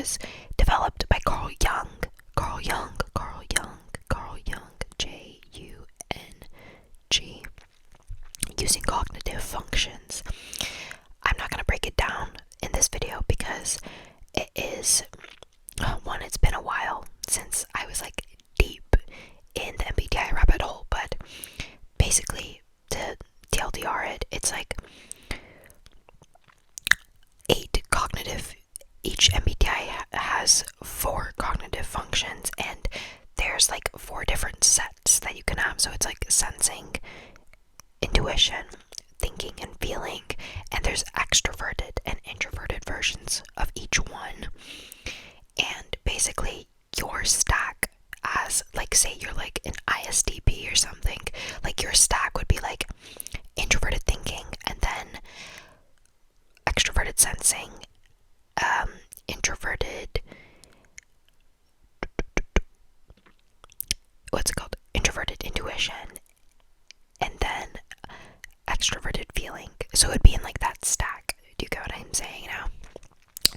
was developed by Carl Jung, Jung, using cognitive functions. I'm not going to break it down in this video because it is, one, it's been a while since I was like deep in the MBTI rabbit hole, but basically, to TLDR it, it's like each MBTI has 4 cognitive functions, and there's like 4 different sets that you can have. So it's like sensing, intuition, thinking and feeling, and there's extroverted and introverted versions of each one. And basically your stack, as like, say you're like an ISTP or something, like your stack would be like introverted thinking, and then extroverted sensing, introverted, introverted intuition, and then extroverted feeling. So it'd be in like that stack. Do you get what I'm saying now?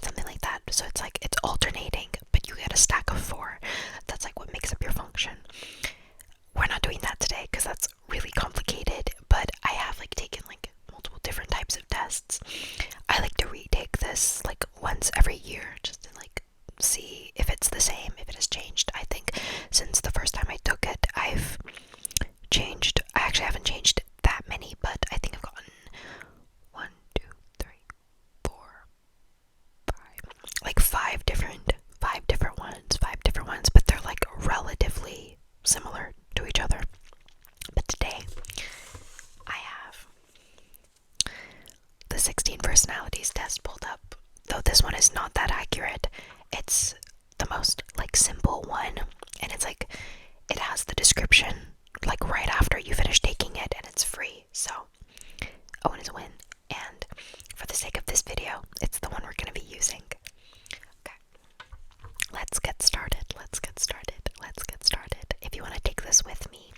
Something like that. So it's like it's alternating, but you get a stack of 4. That's like what makes up your function. We're not doing that today because that's really complicated, but I have like taken like multiple different types of tests. I like to retake this like once every year just to like see if it's the same, if it has changed. I think since the first time I took it, I've changed. I actually haven't changed that many, but I think I've gotten 1, 2, 3, 4, 5, like 5 different ones, but they're like relatively similar to each other. But today I have the 16 personalities test pulled up, though this one is not that accurate. It's the most like simple one, and it's like it has the description like right after you finish taking it, and it's free. So a win is a win, and for the sake of this video, it's the one we're going to be using. Okay, let's get started. If you want to take this with me,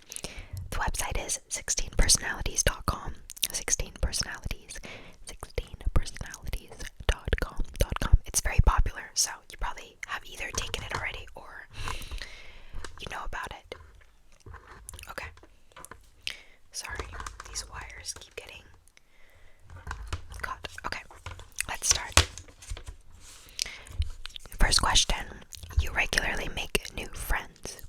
the website is 16personalities.com. 16personalities.com. It's very popular, so you probably have either taken it already or you know about it. Okay. Sorry, these wires keep getting caught. Okay, let's start. First question. You regularly make new friends?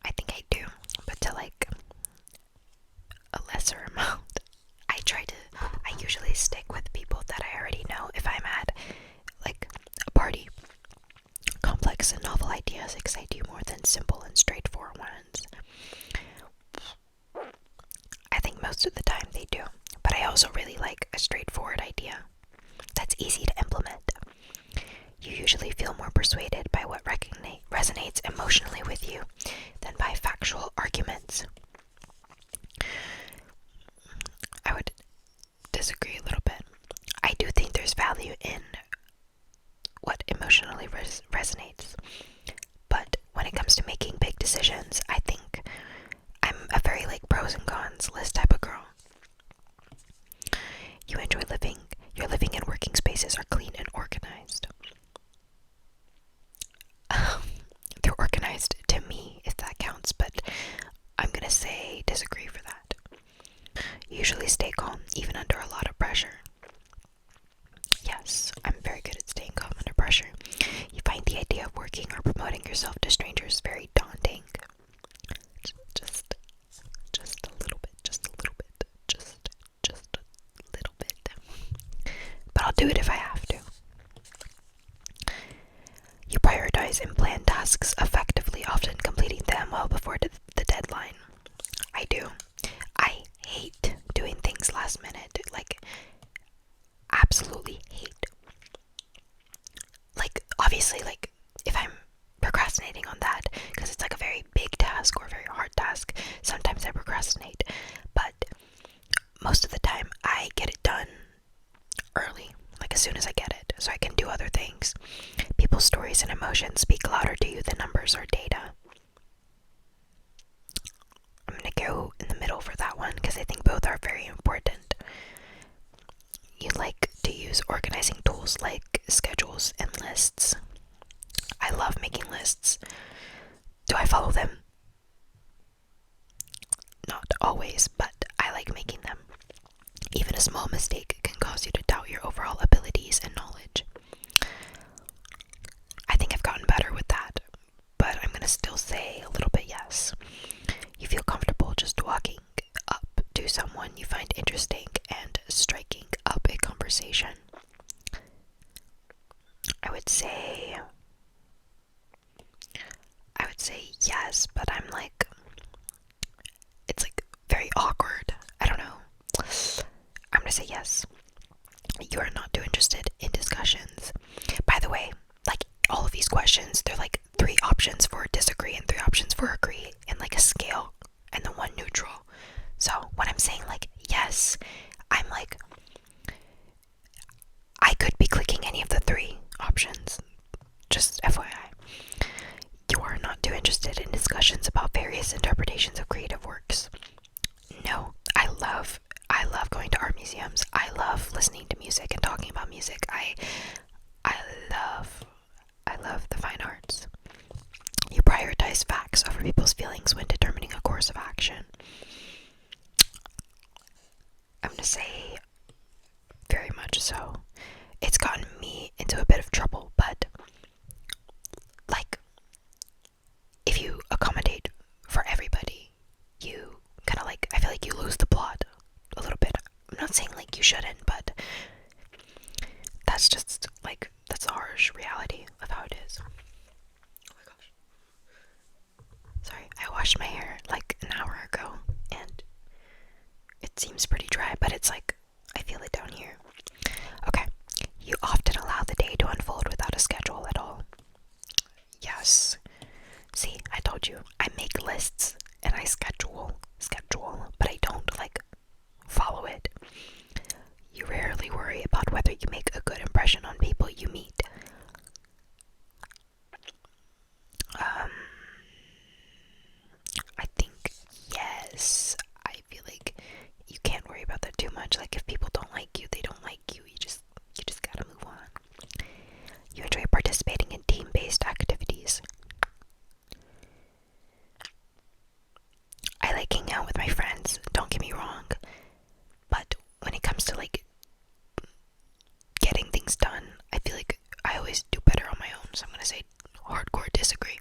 I think I do, but to like a lesser amount. I usually stick with people that I already know if I'm at like a party. Complex and novel ideas excite you more than simple and straightforward ones. I think most of the time they do, but I also really like a straightforward idea that's easy to implement. You usually feel more persuaded by what resonates emotionally with you than by factual arguments. I would disagree a little bit. I do think there's value in what emotionally resonates, but when it comes to making big decisions, I think I'm a very like pros and cons list type of girl. You enjoy living. Your living and working spaces are clean and organized. They're organized to me, if that counts, but I'm gonna say disagree for that. You usually stay calm, even under a lot of pressure. Yes, I'm very good at staying calm under pressure. You find the idea of working or promoting yourself to strangers very daunting. Just a little bit, just a little bit. But I'll do it if I have to. You prioritize and plan tasks effectively, often completing them well before the deadline. I do. I hate doing things last minute. Like, absolutely hate. Like, obviously, like, if I'm procrastinating on that, because it's like a very big task or a very hard task, sometimes I procrastinate. But most of the time, I get it done early, like as soon as I get it, so I can do other things. People's stories and emotions speak louder to you than numbers or data. I'm gonna go in the middle for that one because I think both are very important. You like to use use organizing tools like schedules and lists. I love making lists. Do I follow them? Not always, but I like making them. Even a small mistake can cause you to doubt your overall abilities and knowledge. I think I've gotten better with that, but I'm gonna still say a little bit yes. You feel comfortable just walking up to someone you find interesting and striking up a conversation. I would say yes, but it's like very awkward. I don't know. I'm gonna say yes. You are not too interested in discussions. By the way, like all of these questions, they're like 3 options for disagree and 3 options for agree, and like a scale, and then 1 neutral. So when I'm saying like yes, I'm like, I could be clicking any of the 3 options. Just FYI. You are not too interested in discussions about various interpretations of creative works. No, I love going to art museums. I love listening to music and talking about music. I love the fine arts. You prioritize facts over people's feelings when determining a course of action. I'm gonna say very much so. It's gotten me into a bit of trouble, but like, if you accommodate for everybody, you kind of like, I feel like you lose the plot a little bit. I'm not saying like you shouldn't, but that's just like, that's the harsh reality of how it is. Oh my gosh. Sorry, I washed my hair like an hour ago and it seems pretty dry, but it's like, I feel it down here. Okay. You often allow the day to unfold without a schedule at all. Yes. See, I told you, I make lists and I schedule, but I don't like follow it. You rarely worry about whether you make a good impression on people you meet. I think yes. I feel like you can't worry about that too much. Like if people don't like you, they don't like you. You just gotta move on. You enjoy participating in team-based activities. I like hanging out with my friends, don't get me wrong, but when it comes to like getting things done, I feel like I always do better on my own, so I'm gonna say hardcore disagree.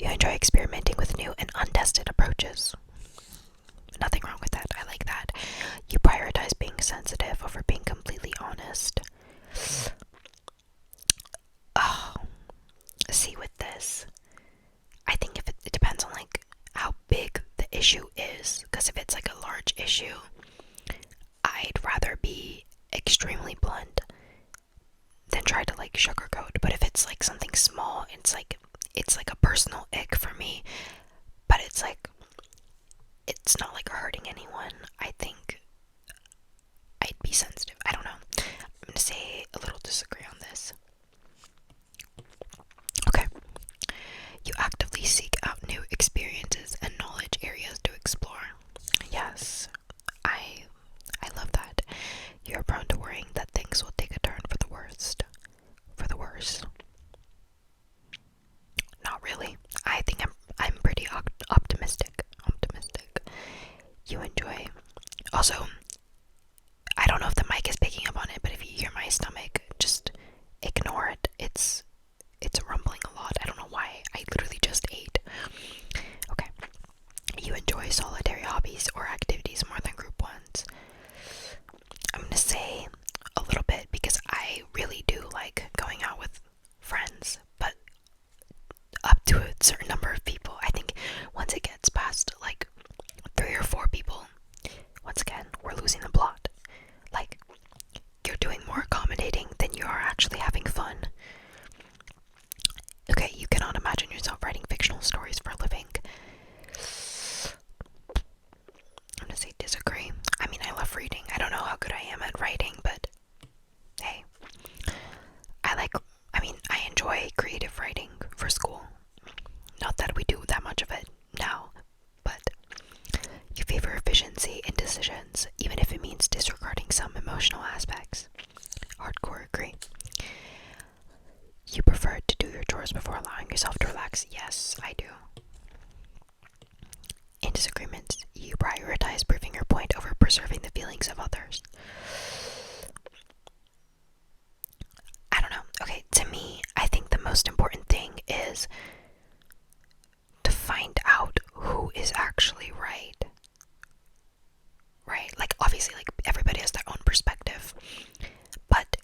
You enjoy experimenting with new and untested approaches. Nothing wrong with that, I like that. You prioritize being sensitive over being completely honest. Oh, see with this, I think if it depends on like how big the issue is, because if it's like a large issue, I'd rather be extremely blunt than try to like sugarcoat. But if it's like something small, it's like a personal ick for me, but it's not like hurting anyone. I think I'd be sensitive. I don't know. I'm gonna say a little disagree on this. Okay. You actively seek out new experiences and knowledge areas to explore. Yes, I love that. You're prone to worrying that things will take a turn for the worst. For the worse. Not really. I think I'm pretty optimistic. You enjoy. Also, I don't know if the mic is picking up on it, but if you hear my stomach, just ignore it. It's rumbling a lot. I don't know why. I literally just ate. Okay. You enjoy solitary hobbies or activities more than group ones. I'm gonna say a little bit because I really do like going out with friends, but up to a certain number of people. I think once it gets past like 3 or 4 people, once again, we're losing the plot. Like, you're doing more accommodating than you are actually having fun. Okay, you cannot imagine yourself writing fictional stories for a living. I'm gonna say disagree. I mean, I love reading. I don't know how good I am at writing, but hey. I enjoy creative writing for school. Not that we do that much of it now, but you favor efficiency in decisions, even if it means disregarding some emotional aspects. facts. Yes, I do. In disagreements, you prioritize proving your point over preserving the feelings of others. I don't know. Okay, to me, I think the most important thing is to find out who is actually right. Right? Like, obviously, like, everybody has their own perspective. But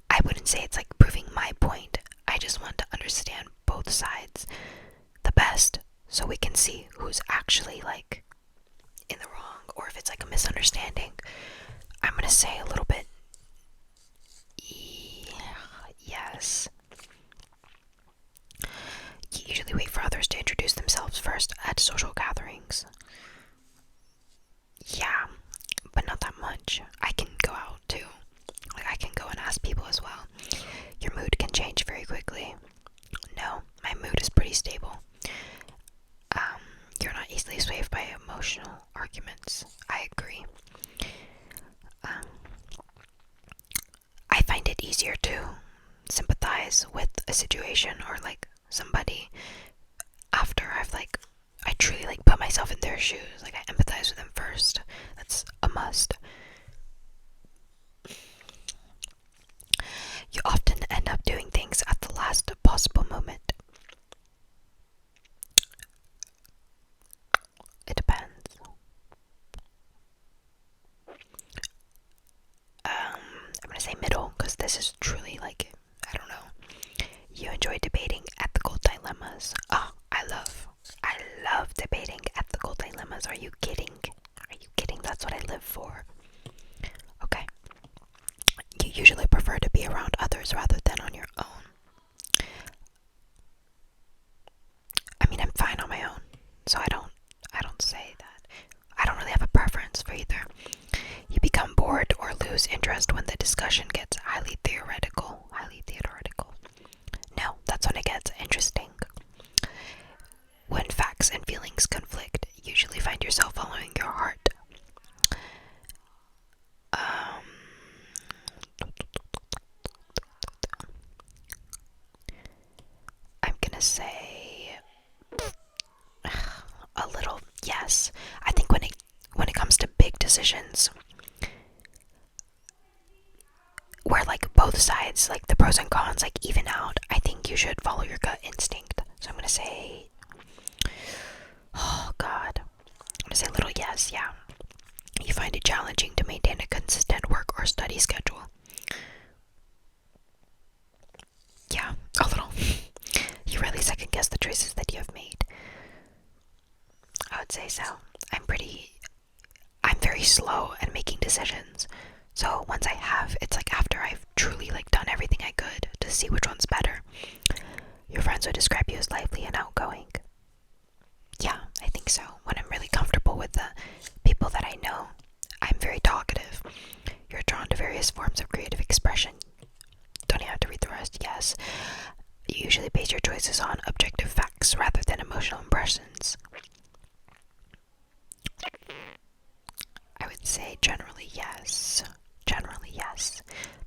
I wouldn't say it's like proving my point. I just want to understand both sides the best so we can see who's actually, like, in the wrong, or if it's like a misunderstanding. I'm gonna say a little bit yes. You usually wait for others to introduce themselves first at social gatherings. Yeah, but not that much. I can go out too. Like, I can go and ask people as well. Your mood can change very quickly. No, my mood is pretty stable. You're not easily swayed by emotional arguments. I agree. I find it easier to sympathize with a situation or like somebody after I truly like put myself in their shoes. Like, I empathize with them first. That's a must. You often end up doing things at the last possible moment. It depends. I'm gonna say middle, because this is truly like, I don't know. You enjoy debating ethical dilemmas. Oh, I love debating ethical dilemmas. Are you kidding? Are you kidding? That's what I live for. Okay. You usually prefer to be around others rather than on your own. I mean, I'm fine on my own, so I don't say that. I don't really have a preference for either. You become bored or lose interest when the discussion gets highly theoretical. No, that's when it gets interesting. When facts and feelings conflict, you usually find yourself following your heart. I'm gonna say a little yes. I think when it comes to big decisions, where like both sides, like the pros and cons, like even out, I think you should follow your gut instinct. So I'm gonna say, oh god, I'm gonna say a little yes. Yeah, you find it challenging to maintain a consistent work or study schedule. Yeah, a little. You really second guess the choices that you have made. I would say so. I'm very slow at making decisions. So once I have, it's like after I've truly like done everything I could to see which one's better. Your friends would describe you as lively and outgoing. Yeah, I think so. When I'm really comfortable with the people that I know, I'm very talkative. You're drawn to various forms of creative expression. Don't you have to read the rest? Yes. You usually base your choices on objective facts rather than emotional impressions. I would say generally yes. Generally yes.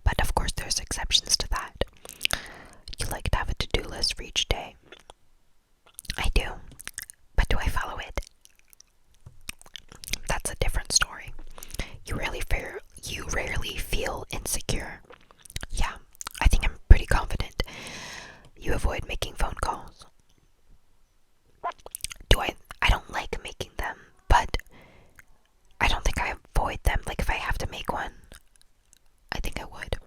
But of course there's exceptions to that. You like to have a to-do list for each day. I do. But do I follow it? That's a different story. You rarely feel insecure. Yeah, I think I'm pretty confident. You avoid making phone calls. I don't like making them, but I don't think I avoid them. Like, if I have to make one, I think I would.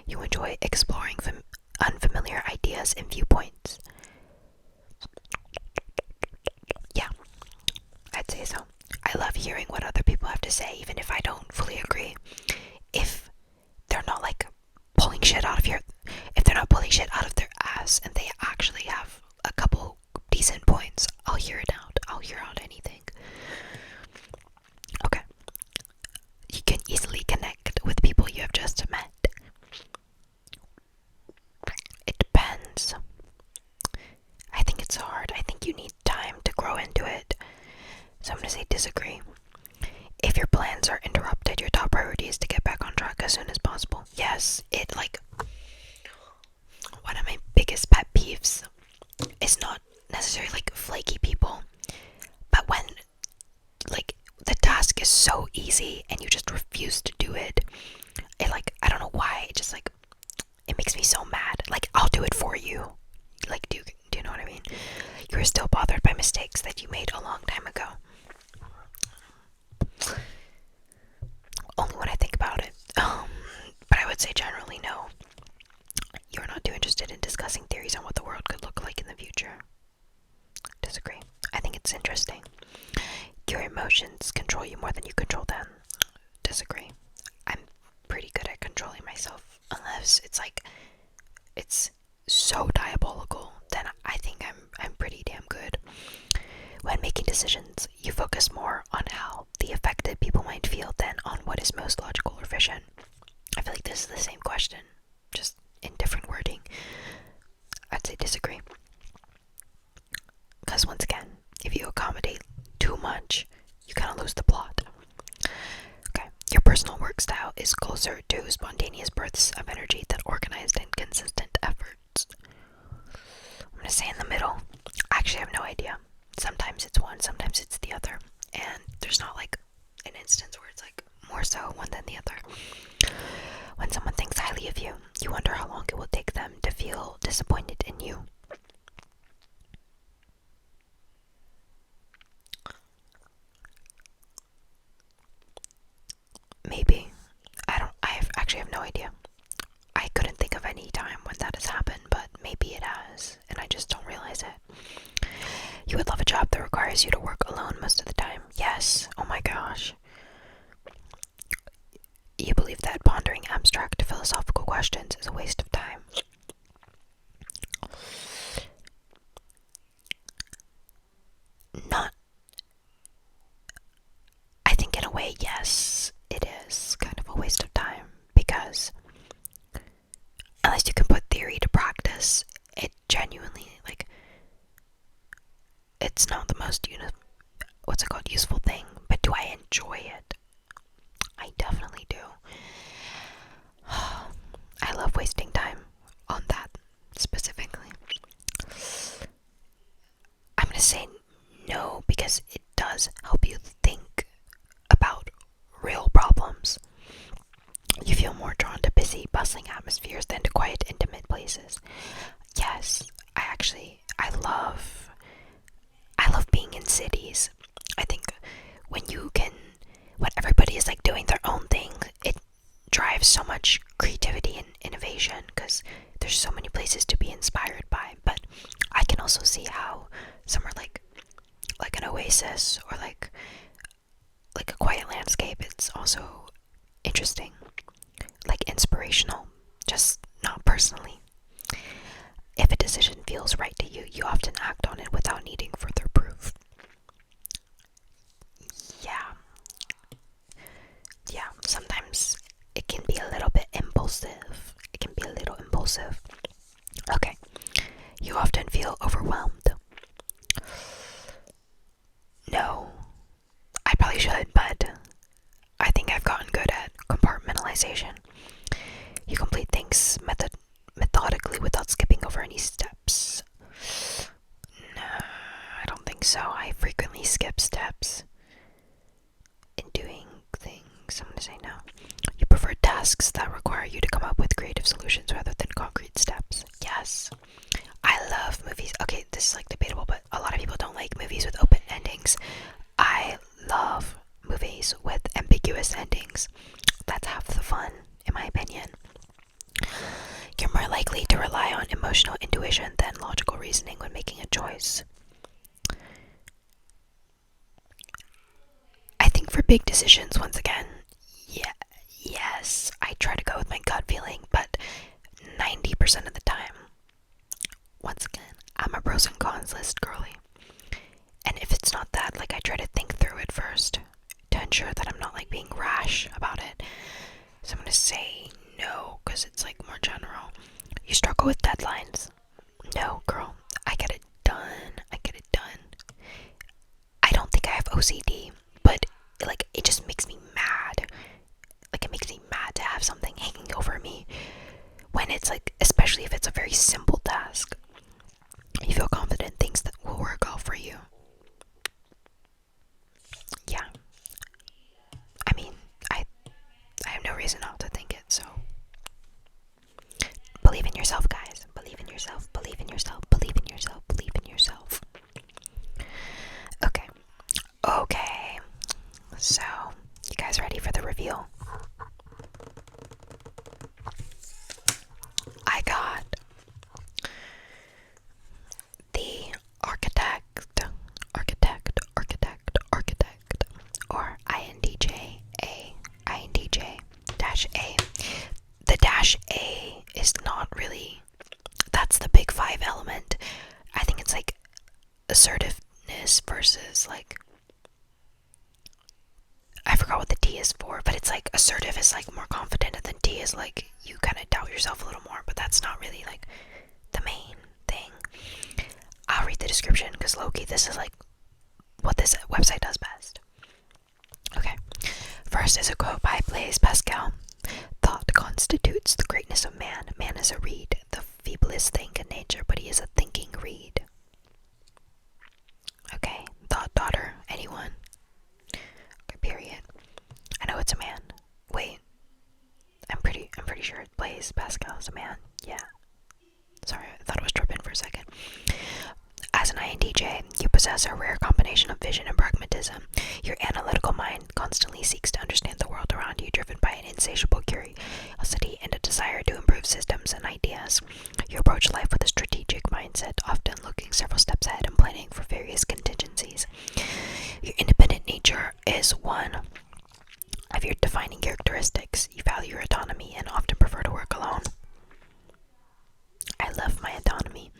You enjoy exploring unfamiliar ideas and viewpoints. Yeah, I'd say so. I love hearing what other people have to say, even if I don't fully agree. If they're not like if they're not pulling shit out of their ass and they actually have a couple decent points, I'll hear it out. I'll hear out anything. Okay. You can easily connect with people you have just met. It depends. I think it's hard. I think you need time to grow into it. So I'm gonna say disagree. If your plans are interrupted, your top priority is to get back on track as soon as possible. Yes, one of my do it for you. Like, do you know what I mean? You are still bothered by mistakes that you made a long time ago. Only when I think about it. But I would say generally no. You're not too interested in discussing theories on what the world could look like in the future. Disagree. I think it's interesting. Your emotions control you more than you control them. Disagree. I'm pretty good at controlling myself, unless it's like it's so diabolical, then I think I'm pretty damn good. When making decisions, you focus more on how the affected people might feel than on what is most logical or efficient. I feel like this is the same question, just in different wording. I'd say disagree. Because once again, if you accommodate too much, you kind of lose the plot. Okay, your personal work style is closer to spontaneous bursts of energy than organized and consistent efforts. I'm gonna say in the middle. I actually have no idea. Sometimes it's one, sometimes it's the other. And there's not like an instance where it's like more so one than the other. When someone thinks highly of you, you wonder how long it will take them to feel disappointed in you. Maybe. I actually have no idea. I couldn't think of any time when that has happened, but maybe it has, and I just don't realize it. You would love a job that requires you to work alone most of the time. Yes. Oh my gosh. You believe that pondering abstract philosophical questions is a waste of time. Not. I think in a way, yes, it is kind of a waste of time, because unless you can put theory to practice, it genuinely, like, it's not the most, useful thing. But do I enjoy it? I definitely do. I love wasting time on that specifically. I'm gonna say no, because it does help you think about real problems. You feel more drawn to busy, bustling atmospheres than to quiet, intimate places. Yes, I love being in cities. I think when everybody is like doing their own thing, it drives so much creativity and innovation, because there's so many places to be inspired by. But I can also see how somewhere like an oasis, or like a quiet landscape, it's also interesting, like inspirational, just not personally. If a decision feels right to you, you often act on it without needing further proof. Yeah. Yeah, sometimes it can be a little bit impulsive. Okay. You often feel overwhelmed. No. I probably should, but I think I've gotten good at compartmentalization. You complete things methodically without skipping over any steps. No, I don't think so. I frequently skip steps in doing things. I'm gonna say no. You prefer tasks that require you to come up with creative solutions rather than concrete steps. Yes. I love movies. Okay, this is like debatable, but a lot of people don't like movies with open endings. I love movies with ambiguous endings. That's half the fun, in my opinion. You're more likely to rely on emotional intuition than logical reasoning when making a choice. I think for big decisions, once again, yes, I try to go with my gut feeling, but 90% of the time, once again, I'm a pros and cons list girly. And if it's not that, like, I try to think through it first to ensure that I'm not like being rash about it. So I'm gonna say no, because it's like more general. You struggle with deadlines. No, girl, I get it done. I don't think I have OCD, but like, it just makes me mad. Like, it makes me mad to have something hanging over me when it's like, especially if it's a very simple task. You feel confident things that will work out for you. Yeah. I mean, I have no reason not to think it, so believe in yourself, guys. Believe in yourself. fearless versus like, I forgot what the T is for, but it's like assertive is like more confident, and then T is like you kind of doubt yourself a little more, but that's not really like the main thing. I'll read the description because low-key this is like what this website does best. Okay, first is a quote by Blaise Pascal. Thought constitutes the greatness of man. Man is a reed, the feeblest thing in nature, but he is a thinking reed. Okay, thought daughter, anyone? Okay, period. I know it's a man. Wait, I'm pretty sure Blaise Pascal is a man. Yeah. Sorry, I thought it was tripping for a second. As an INTJ, you possess a rare combination of vision and pragmatism. Your analytical mind constantly seeks to understand the world around you, driven by an insatiable curiosity and a desire to improve systems and ideas. You approach life with a strategic mindset, often looking several steps ahead and planning for various contingencies. Your independent nature is one of your defining characteristics. You value your autonomy and often prefer to work alone. I love my autonomy.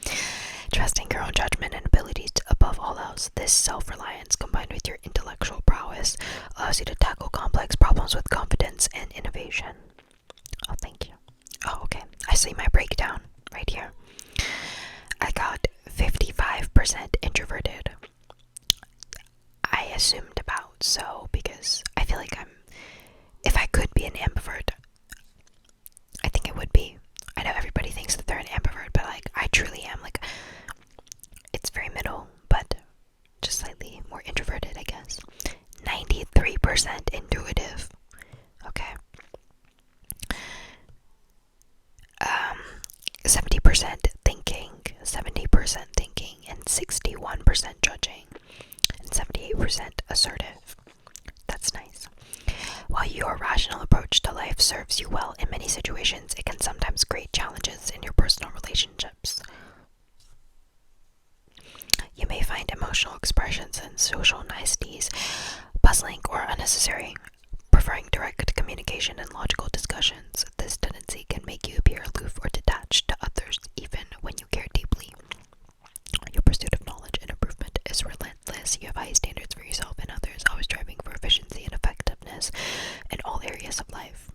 Trusting your own judgment and abilities above all else, this self-reliance combined with your intellectual prowess allows you to tackle complex problems with confidence and innovation. Oh, thank you. Oh, okay. I see my breakdown right here. I got 55% introverted. I assumed about so because I feel like if I could be an ambivert, I think it would be. I know everybody thinks that they're an ambivert, but like I truly am. Like, it's very middle, but just slightly more introverted, I guess. 93% intuitive. Okay. 70% thinking, 70% thinking, and 61% judging, and 78% assertive. That's nice. While your rational approach to life serves you well in many situations, it can sometimes create challenges in your personal relationships. You may find emotional expressions and social niceties puzzling or unnecessary, preferring direct communication and logical discussions. This tendency can make you appear aloof or detached to others, even when you care deeply. Your pursuit of knowledge and improvement is relentless. You have high standards for yourself and others, always striving for efficiency and effectiveness in all areas of life.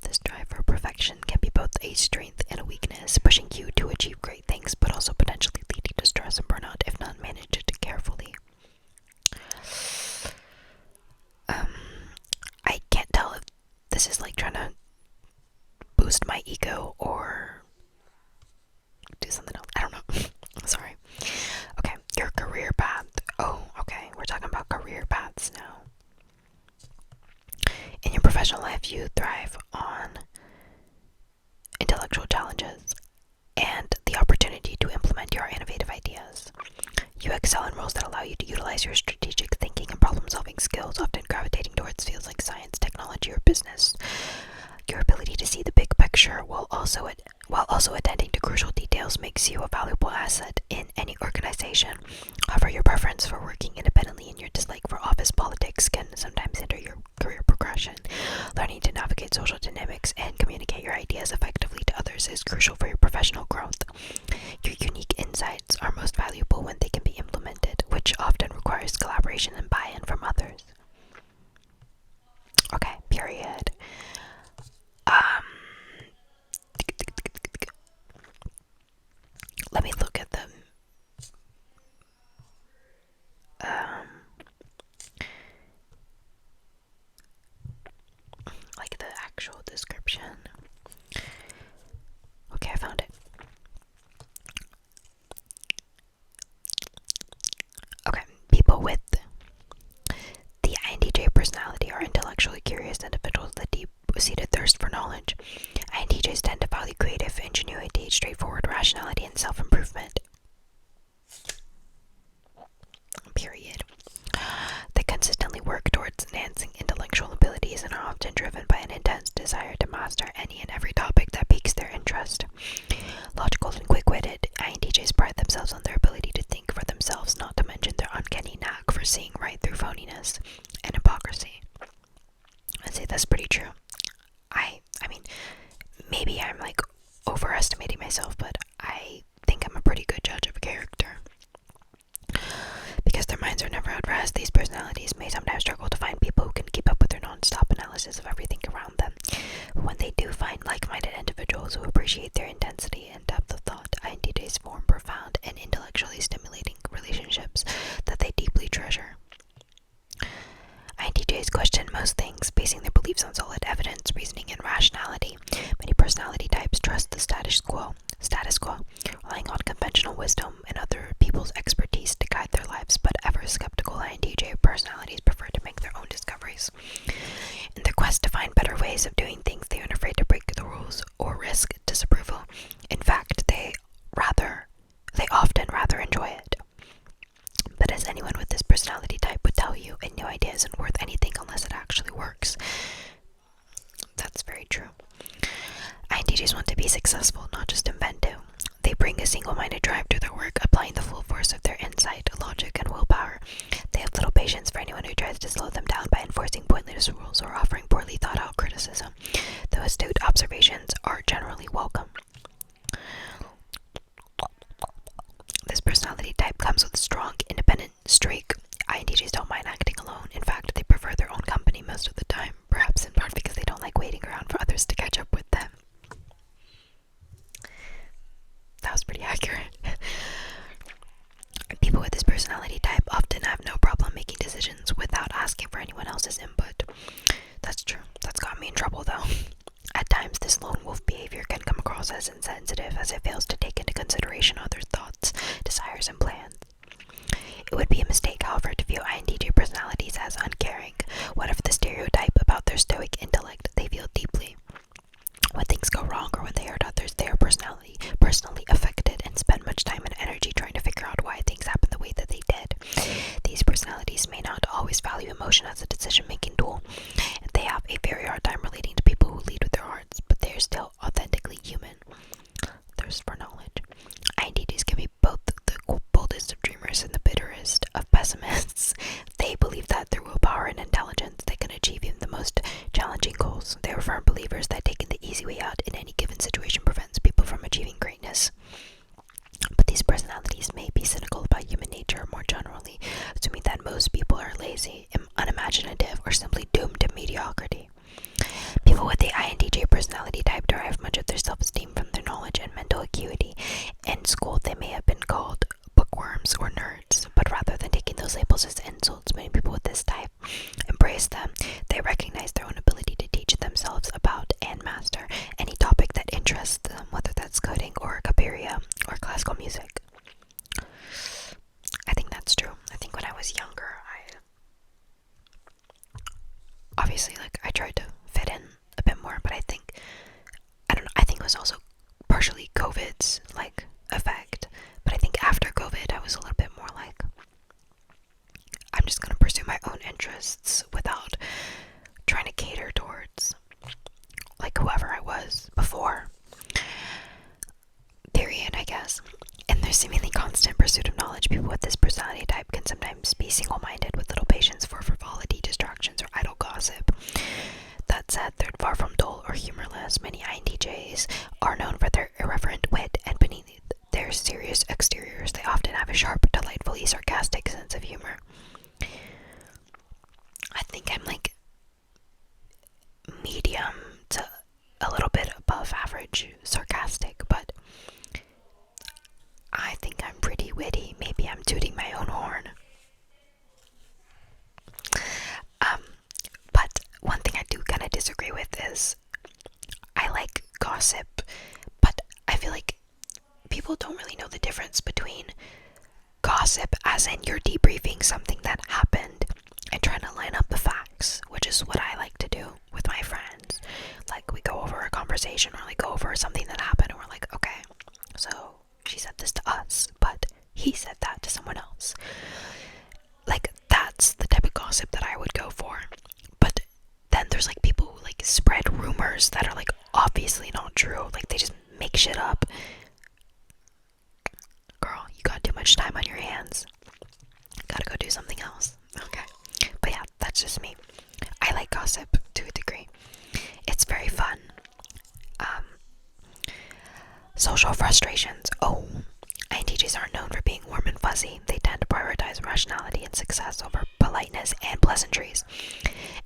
This drive for perfection can be both a strength and a weakness, pushing you to achieve great things, but also potentially leading to stress and burnout if not managed carefully. I can't tell if this is like trying to boost my ego or do something else. I don't know. Sorry. Okay, your career path. Oh, okay. We're talking about career paths now. In your professional life, you thrive on intellectual challenges and the opportunity to implement your innovative ideas. You excel in roles that allow you to utilize your strategic thinking and problem-solving skills, often gravitating towards fields like science, technology, or business. Your ability to see the big picture while also attending to crucial details makes you a valuable asset in any organization. However, your preference for working independently and your dislike for office politics can sometimes hinder your career progression. Learning to navigate social dynamics and communicate your ideas effectively to others is crucial for your professional growth. Your unique insights are most valuable when they can be implemented, which often requires collaboration and buy-in from others. Okay, period. Let me look at them. Like the actual description. Okay, I found it. Okay, people with the INTJ personality are intellectually curious individuals with a deep-seated thirst for knowledge. INTJs tend to value creative ingenuity, straightforward rationality, and self-improvement. Period. They consistently work towards enhancing intellectual abilities and are often driven by an intense desire to master any and every topic that piques their interest. Logical and quick-witted, INTJs pride themselves on their ability to think for themselves, not to mention their uncanny knack for seeing right through phoniness and hypocrisy. I'd say that's pretty true. I mean, maybe I'm like overestimating myself, but I think I'm a pretty good judge of character. Because their minds trust the status quo, relying on conventional wisdom and other people's expertise to guide their lives, but ever skeptical INTJ personalities prefer to make their own discoveries. In their quest to find better ways of doing things, they aren't afraid to break the rules or risk disapproval. In fact, they often rather enjoy it. But as anyone with this personality type would tell you, a new idea isn't worth anything unless it actually works. That's very true. INTJs want to be successful, not just inventive. They bring a single-minded drive to their work, applying the full force of their insight, logic, and willpower. They have little patience for anyone who tries to slow them down by enforcing pointless rules or offering poorly thought-out criticism, though astute observations are generally welcome. This personality type comes with a strong, independent streak. INTJs don't mind acting alone. In fact, they prefer their own company most of the time, perhaps in part because they don't like waiting around for others to catch up with them. That was pretty accurate. People with this personality type often have no problem making decisions without asking for anyone else's input. That's true. That's got me in trouble, though. At times, this lone wolf behavior can come across as insensitive, as it fails to take into consideration others' thoughts, desires, and plans. It would be a mistake, however, to view INTJ personalities as uncaring. Whatever the stereotype about their stoic intellect, they feel deeply. When things go wrong or when they hurt others, they are personally affected and spend much time and energy trying to figure out why things happen the way that they did. These personalities may not always value emotion as a decision-making tool, and they have a very hard time relating to people who lead with their hearts, but they are still authentically human. Thirst for knowledge. INTJs can be both the boldest of dreamers and the bitterest of pessimists. They believe that through willpower and intelligence, they can achieve even the most challenging goals. They are firm believers that taking the easy way out in any given situation prevents people from achieving greatness. But these personalities may be cynical about human nature more generally, assuming that most people are lazy, unimaginative, or simply doomed to mediocrity. People with the INTJ personality type derive much of their self-esteem from their knowledge and mental acuity. In school, they may have been called bookworms or nerds, but rather than taking those labels as insults, many people with this type embrace them. They recognize their own ability to teach themselves about and master any topic that interests them, whether that's coding or capoeira or classical music. I think that's true. I think when I was younger, I tried to fit in a bit more, but I think it was also partially COVID's effect, but I think after COVID I was a little bit more like, I'm just gonna pursue my own interests without trying to cater towards whoever I was before. Period, I guess. In their seemingly constant pursuit of knowledge, people with this personality type can sometimes be single-minded with little patience for frivolity, distractions, or idle gossip. That said, they're far from dull or humorless. Many INTJs are known for their irreverent wit, and beneath their serious exteriors, they often have a sharp, delightfully sarcastic sense of humor. I think I'm medium to a little bit above average sarcastic, but I think I'm pretty witty. Maybe I'm tooting my own horn. But one thing I do kind of disagree with is I like gossip, but I feel like people don't really know the difference between gossip as in you're debriefing something that happened and trying to line up the facts, which is what I like to do with my friends. We go over a conversation or go over something that happened and we're like, okay, so she said this to us, but he said that to someone else. That's the type of gossip that I would go for. But then there's people who spread rumors that are obviously not true. They just make shit up. Girl, you got too much time on your hands. Gotta go do something else. Okay. But yeah, that's just me. I like gossip to a degree. It's very fun. Social frustrations. Oh, INTJs aren't known for being warm and fuzzy. They tend to prioritize rationality and success over politeness and pleasantries.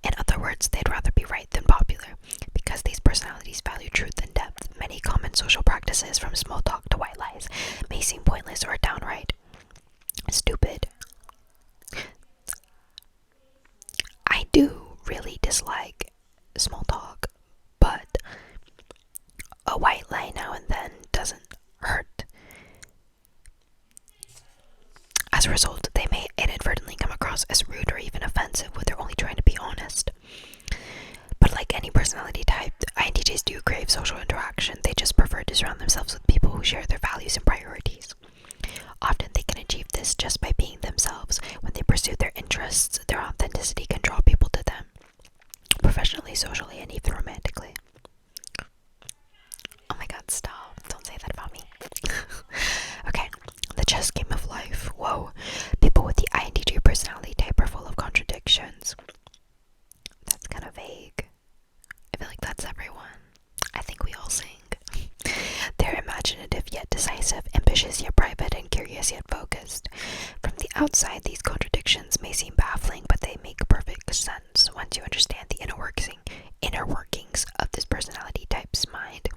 In other words, they'd rather be right than popular. Because these personalities value truth and depth, many common social practices, from small talk to white lies, may seem pointless or downright stupid. I do really dislike small talk, but white lie now and then doesn't hurt. As a result, they may inadvertently come across as rude or even offensive when they're only trying to be honest. But like any personality type, INTJs do crave social interaction. They just prefer to surround themselves with people who share their values and priorities. Often they can achieve this just by being themselves. When they pursue their interests, their authenticity can draw people to them, professionally, socially, and even romantically. Oh my god, stop. Don't say that about me. Okay, the chess game of life. Whoa. People with the INTJ personality type are full of contradictions. That's kind of vague. I feel like that's everyone. I think we all sing. They're imaginative yet decisive, ambitious yet private, and curious yet focused. From the outside, these contradictions may seem baffling, but they make perfect sense once you understand the inner workings of this personality type's mind.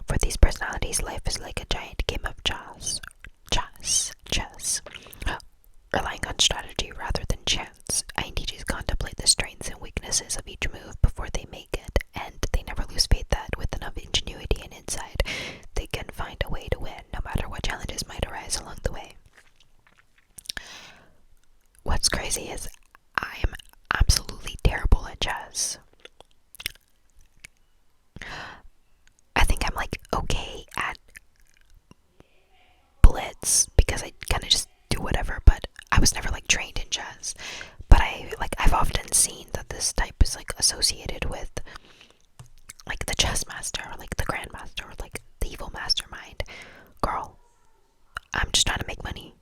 For these personalities, life is like a giant game of chess, relying on strategy rather than chance. INTJs contemplate the strengths and weaknesses of each move before they make it, and they never lose faith that with enough ingenuity and insight, they can find a way to win, no matter what challenges might arise along the way. What's crazy is I'm absolutely terrible at chess. I think I'm like okay at blitz because I kind of just do whatever, but I was never like trained in chess. But I've often seen that this type is like associated with like the chess master or like the grandmaster or like the evil mastermind. Girl, I'm just trying to make money.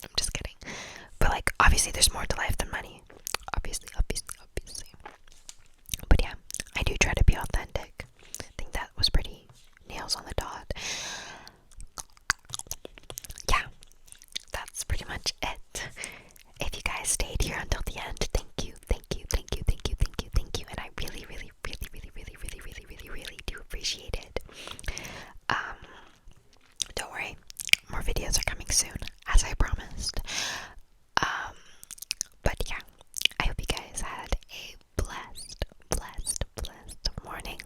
I'm just kidding. But like obviously there's more to life than money. Obviously. But yeah, I do try to be authentic. I think that was pretty nails on the dot. Yeah, that's pretty much it. If you guys stayed here until the end, thank you. And I really do appreciate it. Don't worry, more videos are coming soon, as I promised. But yeah, I hope you guys had a blessed morning,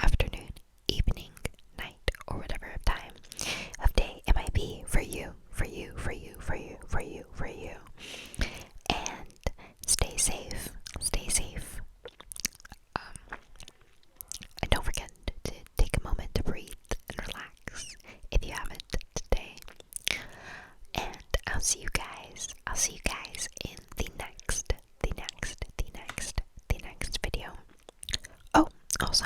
afternoon, evening, night, or whatever time of day it might be for you. And stay safe. And don't forget to take a moment to breathe and relax if you haven't today. And I'll see you guys in the next video. Oh, also,